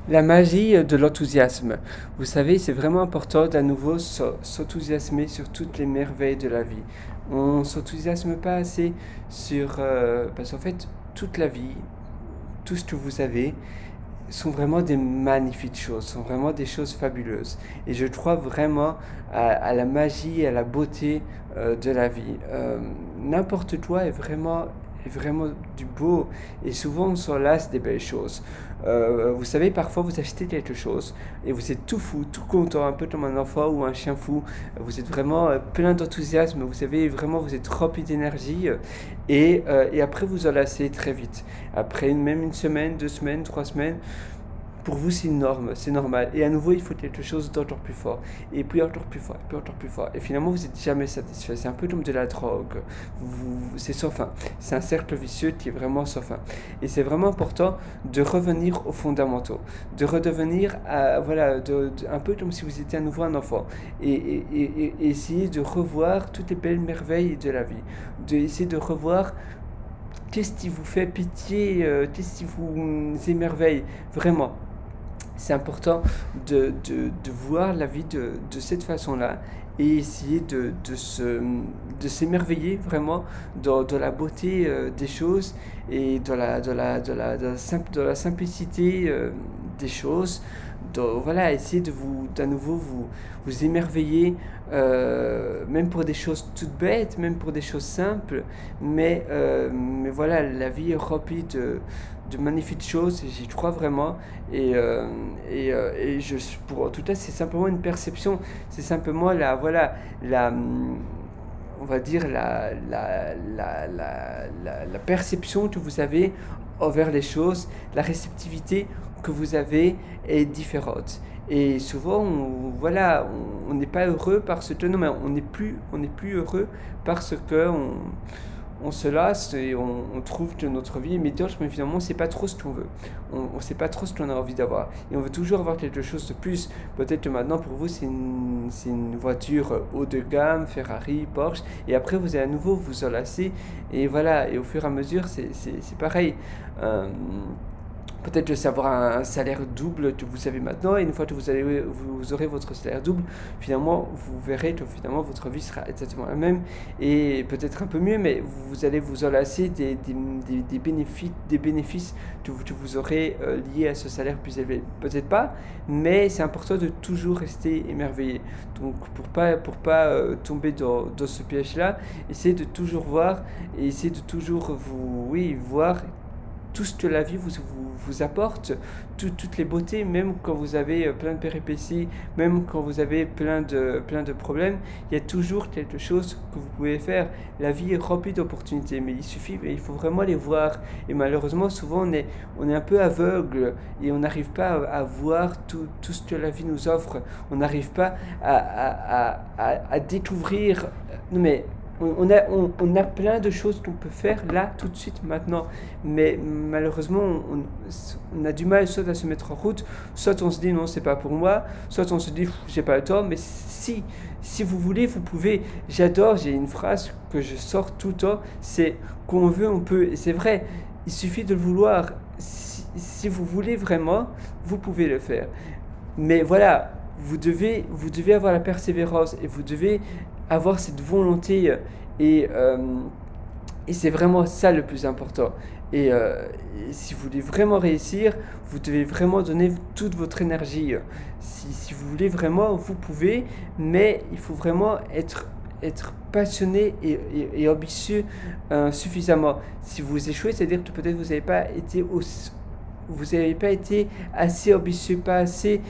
La magie de l'enthousiasme. Vous savez, c'est vraiment important d'à nouveau s'enthousiasmer sur toutes les merveilles de la vie. On s'enthousiasme pas assez sur... parce qu'en fait, toute la vie, tout ce que vous avez, sont vraiment des magnifiques choses, sont vraiment des choses fabuleuses. Et je crois vraiment à la magie, à la beauté de la vie. N'importe quoi est vraiment du beau et souvent on s'en lasse des belles choses. Vous savez, parfois vous achetez quelque chose et vous êtes tout fou, tout content, un peu comme un enfant ou un chien fou. Vous êtes vraiment plein d'enthousiasme, vous savez, vraiment vous êtes rempli d'énergie et après vous en lassez très vite. Après même une semaine, 2 semaines, 3 semaines, pour vous, c'est une norme, c'est normal. Et à nouveau, il faut quelque chose d'encore plus fort. Et puis encore plus fort, et puis encore plus fort. Et finalement, vous n'êtes jamais satisfait. C'est un peu comme de la drogue. C'est sans fin. C'est un cercle vicieux qui est vraiment sans fin. Et c'est vraiment important de revenir aux fondamentaux. De redevenir, voilà, un peu comme si vous étiez à nouveau un enfant. Et essayer de revoir toutes les belles merveilles de la vie. Essayer de revoir qu'est-ce qui vous fait pitié, qu'est-ce qui vous émerveille vraiment. C'est important de voir la vie de cette façon-là et essayer de s'émerveiller vraiment dans la beauté des choses et dans la simplicité des choses. Voilà, essayer d'à nouveau vous émerveiller, même pour des choses toutes bêtes, même pour des choses simples, mais voilà, la vie est remplie de magnifiques choses, et j'y crois vraiment. En tout cas, c'est simplement une perception, c'est simplement on va dire la perception que vous avez envers les choses, la réceptivité que vous avez est différente. Et souvent, voilà, on n'est pas heureux parce que non, mais on n'est plus heureux parce que on se lasse et on trouve que notre vie est médiocre, mais finalement, c'est pas trop ce qu'on veut. On sait pas trop ce qu'on a envie d'avoir. Et on veut toujours avoir quelque chose de plus. Peut-être que maintenant, pour vous, c'est une voiture haut de gamme, Ferrari, Porsche, et après, vous allez à nouveau vous enlacer. Et voilà, et au fur et à mesure, c'est pareil. Euh, Peut-être de savoir un salaire double que vous avez maintenant, et une fois que vous aurez votre salaire double, finalement, vous verrez que finalement votre vie sera exactement la même, et peut-être un peu mieux, mais vous allez vous enlacer des bénéfices que vous aurez liés à ce salaire plus élevé. Peut-être pas, mais c'est important de toujours rester émerveillé. Donc pour pas tomber dans ce piège-là, essayez de toujours voir, et essayez de toujours oui, voir tout ce que la vie vous apporte, toutes les beautés, même quand vous avez plein de péripéties, même quand vous avez plein de problèmes, il y a toujours quelque chose que vous pouvez faire. La vie est remplie d'opportunités, mais il faut vraiment les voir. Et malheureusement, souvent, on est un peu aveugle et on n'arrive pas à voir tout ce que la vie nous offre. On n'arrive pas à découvrir. Non, mais on a plein de choses qu'on peut faire là, tout de suite, maintenant. Mais malheureusement, on a du mal soit à se mettre en route, soit on se dit non, c'est pas pour moi, soit on se dit j'ai pas le temps. Mais si vous voulez, vous pouvez. J'ai une phrase que je sors tout le temps, c'est qu'on veut, on peut. Et c'est vrai, il suffit de le vouloir. Si vous voulez vraiment, vous pouvez le faire. Mais voilà, vous devez avoir la persévérance et vous devez avoir cette volonté et, euh, et c'est vraiment ça le plus important. Et si vous voulez vraiment réussir, vous devez vraiment donner toute votre énergie. Si vous voulez vraiment, vous pouvez, mais il faut vraiment être passionné et ambitieux suffisamment. Si vous échouez, c'est-à-dire que peut-être vous n'avez pas été assez ambitieux, pas assez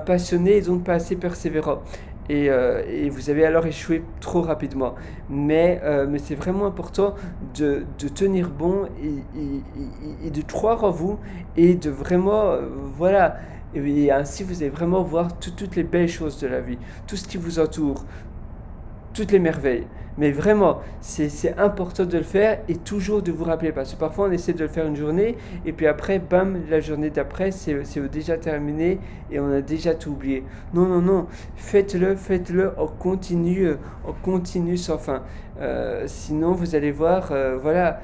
passionné, et donc pas assez persévérant. Et vous avez alors échoué trop rapidement. Mais c'est vraiment important de tenir bon et de croire en vous et de vraiment, voilà, et ainsi vous allez vraiment voir toutes les belles choses de la vie, tout ce qui vous entoure, toutes les merveilles. Mais vraiment, c'est important de le faire et toujours de vous rappeler. Parce que parfois, on essaie de le faire une journée et puis après, bam, la journée d'après, c'est déjà terminé et on a déjà tout oublié. Non, non, non. Faites-le en continu sans fin. Sinon, vous allez voir, voilà,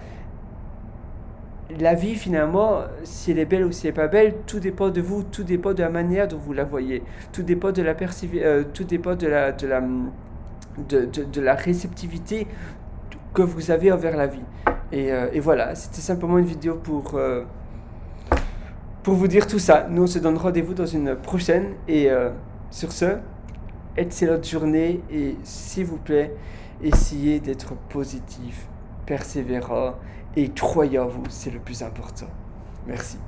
la vie, finalement, si elle est belle ou si elle n'est pas belle, tout dépend de vous, tout dépend de la manière dont vous la voyez, tout dépend de la tout dépend de la réceptivité que vous avez envers la vie. Et voilà, c'était simplement une vidéo pour vous dire tout ça. Nous, on se donne rendez-vous dans une prochaine. Et sur ce, excellente journée et s'il vous plaît, essayez d'être positif, persévérant et croyez en vous, c'est le plus important. Merci.